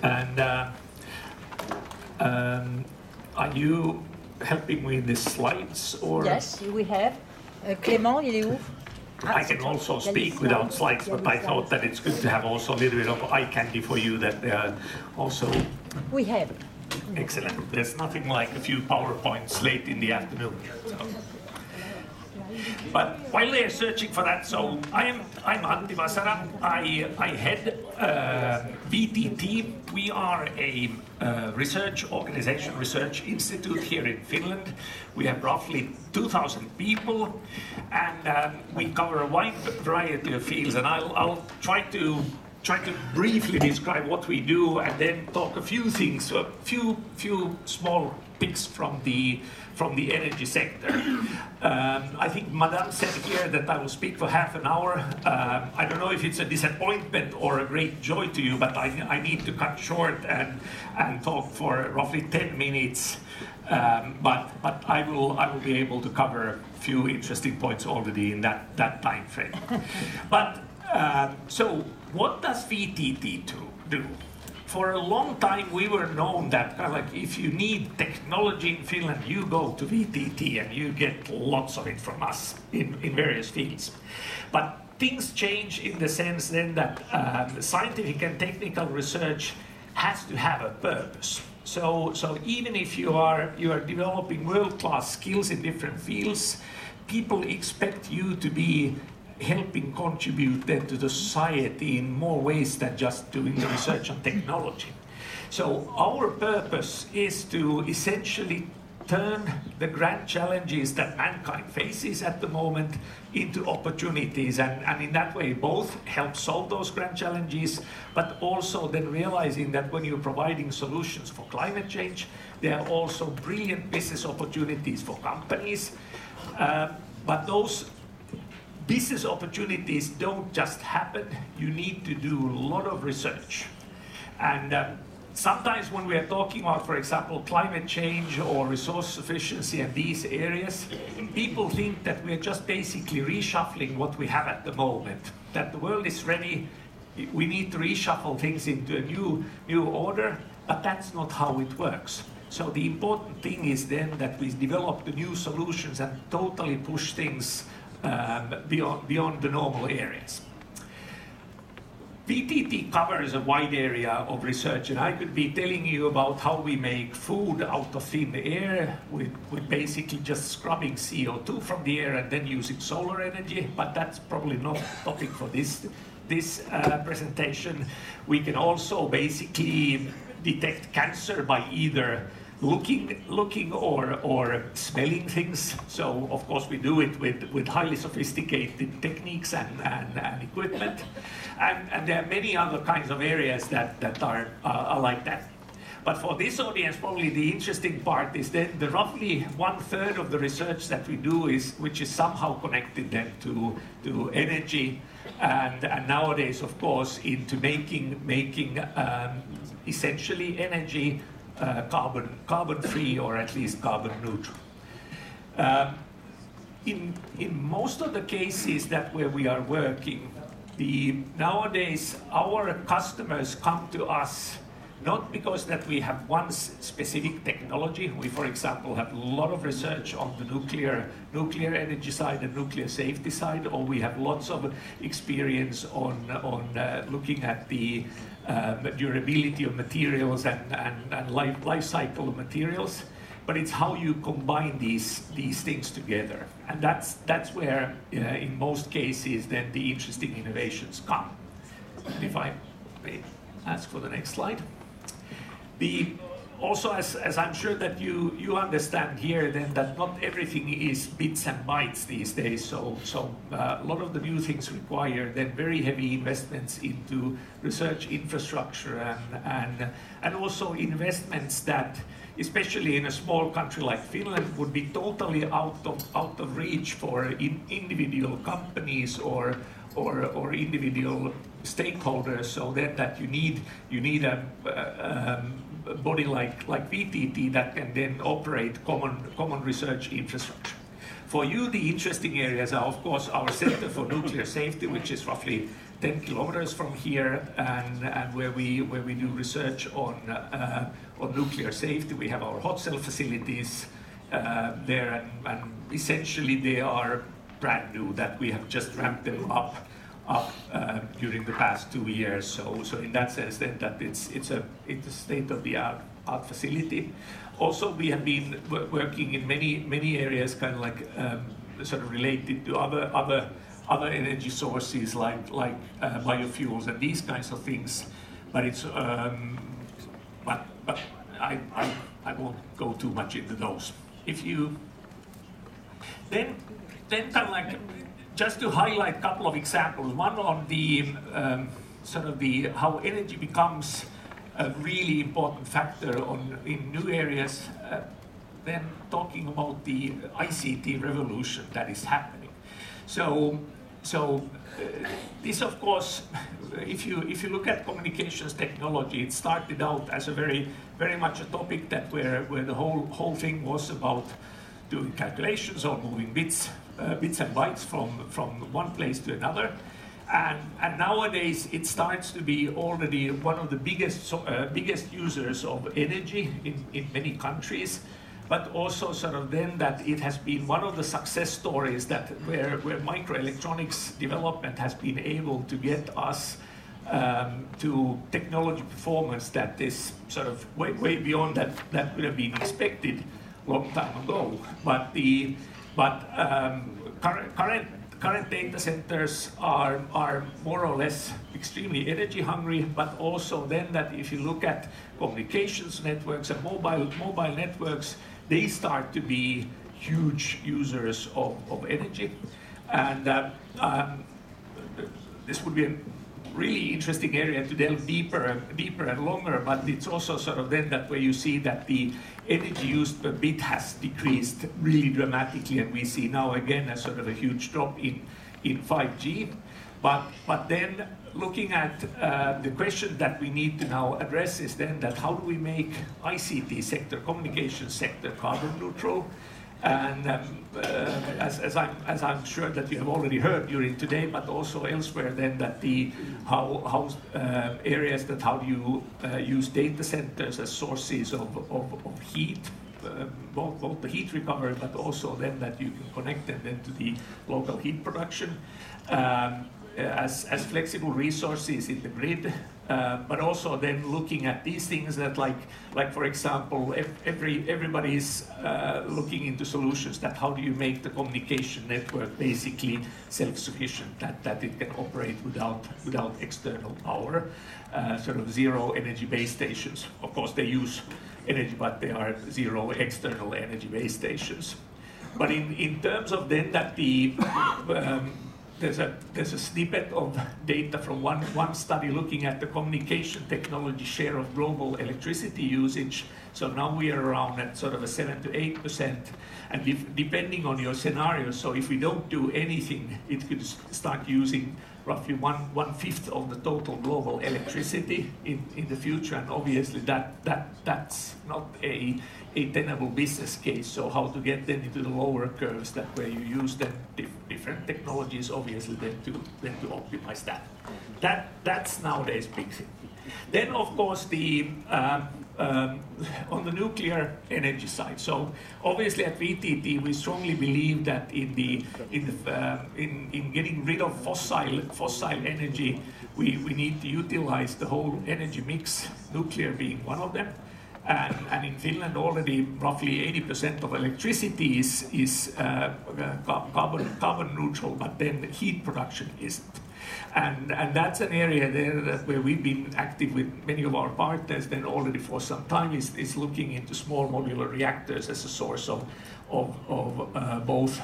And are you helping with the slides? Or? Yes, we have. Clément, il est où? I can also speak without slides, but I thought that it's good to have also a little bit of eye candy for you that they are also... We have. Excellent. There's nothing like a few PowerPoints late in the afternoon. So. But while they're searching for that, so I'm Antti Vasara. I head VTT. We are a research organization, research institute here in Finland. We have roughly 2,000 people, and we cover a wide variety of fields. And I'll try to briefly describe what we do, and then talk a few things, a few small picks from the energy sector. I think Madame said here that I will speak for half an hour. I don't know if it's a disappointment or a great joy to you, but I need to cut short and talk for roughly 10 minutes. But I will be able to cover a few interesting points already in that time frame. But so what does VTT do? For a long time, we were known that kind of like if you need technology in Finland, you go to VTT and you get lots of it from us in various fields. But things change in the sense then that scientific and technical research has to have a purpose. So even if you are developing world-class skills in different fields, people expect you to be helping contribute then to the society in more ways than just doing the research on technology. So our purpose is to essentially turn the grand challenges that mankind faces at the moment into opportunities, and in that way both help solve those grand challenges, but also then realizing that when you're providing solutions for climate change, there are also brilliant business opportunities for companies. But those business opportunities don't just happen. You need to do a lot of research. And sometimes when we are talking about, for example, climate change or resource sufficiency and these areas, people think that we are just basically reshuffling what we have at the moment, that the world is ready, we need to reshuffle things into a new order, but that's not how it works. So the important thing is then that we develop the new solutions and totally push things beyond the normal areas. VTT covers a wide area of research, and I could be telling you about how we make food out of thin air with basically just scrubbing CO2 from the air and then using solar energy, but that's probably not a topic for this presentation. We can also basically detect cancer by either looking or smelling things. So of course we do it with highly sophisticated techniques and equipment, and there are many other kinds of areas that are like that. But for this audience, probably the interesting part is then the roughly 1/3 of the research that we do which is somehow connected then to energy, and nowadays of course into making essentially energy carbon free, or at least carbon neutral. In most of the cases where we are working, nowadays our customers come to us not because that we have one specific technology. We, for example, have a lot of research on the nuclear energy side and nuclear safety side, or we have lots of experience on looking at the durability of materials and life cycle of materials. But it's how you combine these things together, and that's where in most cases then the interesting innovations come. And if I may ask for the next slide. Also, as I'm sure that you understand here, then that not everything is bits and bytes these days. So a lot of the new things require then very heavy investments into research infrastructure and also investments that, especially in a small country like Finland, would be totally out of reach for individual companies or individual stakeholders. So that you need a body like VTT that can then operate common research infrastructure. For you, the interesting areas are, of course, our Center for Nuclear Safety, which is roughly 10 kilometers from here, and where we do research on nuclear safety. We have our hot cell facilities there, and essentially they are brand new, that we have just ramped them up during the past 2 years. So in that sense, then that it's a state-of-the-art facility. Also, we have been working in many areas, kind of like sort of related to other energy sources like biofuels and these kinds of things. But it's but I won't go too much into those. If you then kind of like, just to highlight a couple of examples. One on the sort of the how energy becomes a really important factor in new areas. Then talking about the ICT revolution that is happening. So this, of course, if you look at communications technology, it started out as a very much a topic that where the whole thing was about doing calculations or moving bits and bytes from one place to another, and nowadays it starts to be already one of the biggest users of energy in many countries. But also sort of then that it has been one of the success stories that where microelectronics development has been able to get us to technology performance that is sort of way beyond that would have been expected long time ago. But current data centers are more or less extremely energy hungry, but also then that if you look at communications networks and mobile networks, they start to be huge users of energy. And this would be a really interesting area to delve deeper and longer, but it's also sort of then that where you see that the energy used per bit has decreased really dramatically, and we see now again a sort of a huge drop in 5G. But then looking at the question that we need to now address is then that how do we make ICT sector, communication sector, carbon neutral? And as I'm sure that you have already heard during today, but also elsewhere, then that how areas that how do you use data centers as sources of heat, both the heat recovery, but also then that you can connect them then to the local heat production. As flexible resources in the grid, but also then looking at these things that like for example, everybody's looking into solutions that how do you make the communication network basically self-sufficient, that it can operate without external power, sort of zero energy base stations. Of course they use energy, but they are zero external energy base stations. But in terms of then that the there's a snippet of data from one study looking at the communication technology share of global electricity usage. So now we are around at sort of a 7 to 8%, and depending on your scenario. So if we don't do anything, it could start using roughly one fifth of the total global electricity in the future, and obviously that's not a tenable business case. So how to get them into the lower curves that where you use them different technologies, obviously then to optimize that's nowadays big thing. Then of course the on the nuclear energy side. So obviously at VTT we strongly believe that in getting rid of fossil energy, we need to utilize the whole energy mix, nuclear being one of them. And in Finland already roughly 80% of electricity is carbon neutral, but then heat production isn't. And that's an area there that where we've been active with many of our partners then already for some time is looking into small modular reactors as a source of both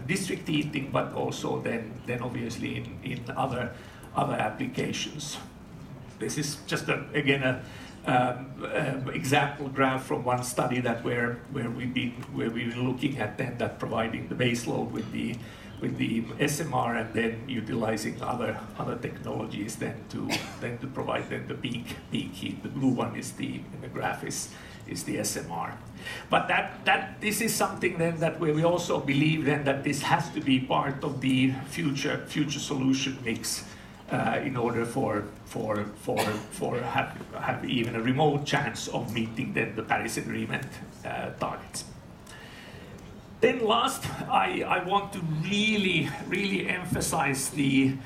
district heating, but also then obviously in other applications. This is just again example graph from one study that where we've been looking at then that providing the base load with SMR and then utilizing other technologies then to provide then the peak heat. The blue one is in the graph is the SMR. But this is something then that where we also believe then that this has to be part of the future solution mix in order for have even a remote chance of meeting then the Paris Agreement targets. Then last, I want to really emphasize the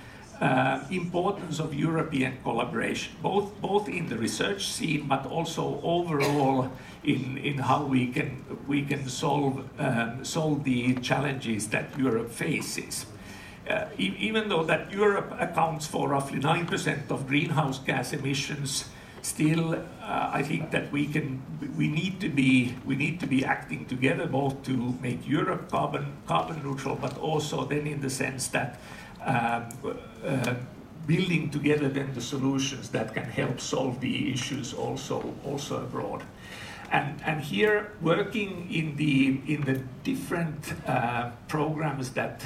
importance of European collaboration, both in the research scene, but also overall in how we can solve the challenges that Europe faces. Even though that Europe accounts for roughly 9% of greenhouse gas emissions, still I think that we need to be acting together, both to make Europe carbon neutral, but also then in the sense that building together then the solutions that can help solve the issues also abroad. And here, working in the different programs that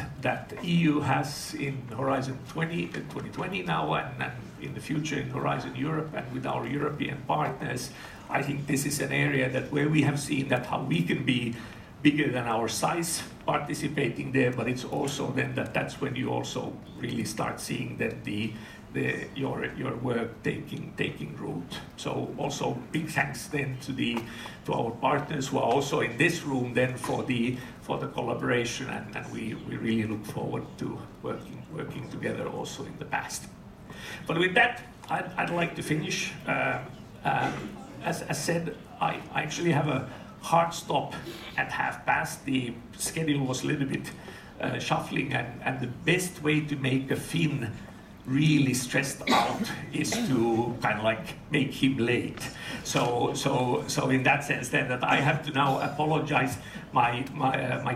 EU has in Horizon 2020 now, and in the future in Horizon Europe, and with our European partners, I think this is an area where we have seen that how we can be bigger than our size participating there, but it's also then that's when you also really start seeing that your work taking root. So also big thanks then to our partners who are also in this room then for the collaboration, and we really look forward to working together also in the past. But with that, I'd like to finish. As said, I actually have a hard stop at 5:30. The schedule was a little bit shuffling, and the best way to make a Finn really stressed out is to kind of like make him late. So in that sense then that I have to now apologize my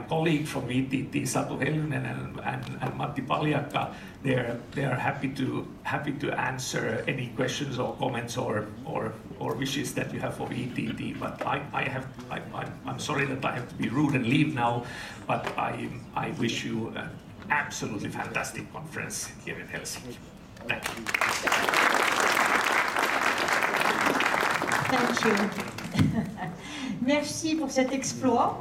colleague from VTT, Satu Hellynen and Matti Paljakka. They're happy to answer any questions or comments or wishes that you have for VTT. But I'm sorry that I have to be rude and leave now, but I wish you absolutely fantastic conference here in Helsinki. Thank you. Thank you. Merci pour cet exploit.